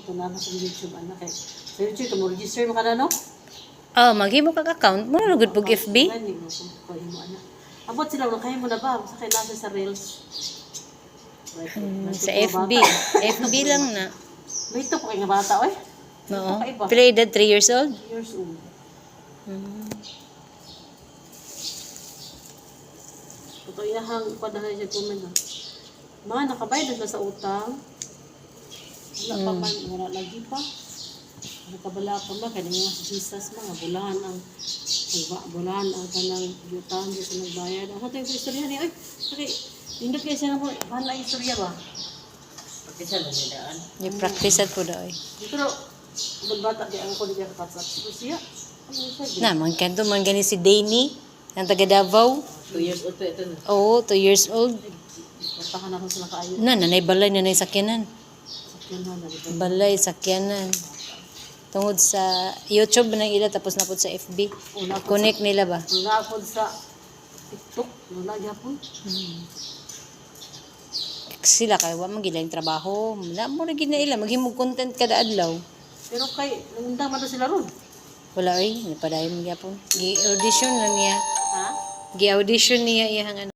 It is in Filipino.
Ito na sa YouTube, anak eh. Sa YouTube, kamo register mo ka na, no? Oh, maghimo kag account mo na good pug FB. Abot sila, wala kayo mo na ba? Sa nasa sa Reels. Sa FB. FB lang na. May ito po kayo nga bata, oy. Oo. Pila edad 3 years old? 3 years old. Ito inahang padahan siya comment na. Ma, nakabayad na sa utang. Wala pa man, wala lagi pa. Nakabala pa ba, kaya nga si Jesus mga bulahan ang kanang yutan, di sa nagbayad. Ang hatay ko istorya niya, ay, okay, hindi kayo siya na mo, bahala ang istorya ba? Practice na niya daan. Yung practice po daw eh. Pero, bata di ang ko di ka kapatsat. So siya, ano siya? Na, man kanto man gani si Danny, ang taga Davao. 2 years old pa ito na. Oo, 2 years old. Tahan ako sila kaayo. Nanay balay, nanay sakyanan. Sakyan na, nalito. Balay, sakyanan. Tungod sa YouTube nang ila tapos na po sa FB. Connect nila ba? Wala ako sa TikTok, wala gyapon. Sila kay wa man gila yung trabaho. Wala mo na gina ila maghimog content kada adlaw. Pero kay nandang man sila ron. Wala oy, napadayon gyapon. Gi-audition na niya. Ha? Gi-audition niya iyang ano.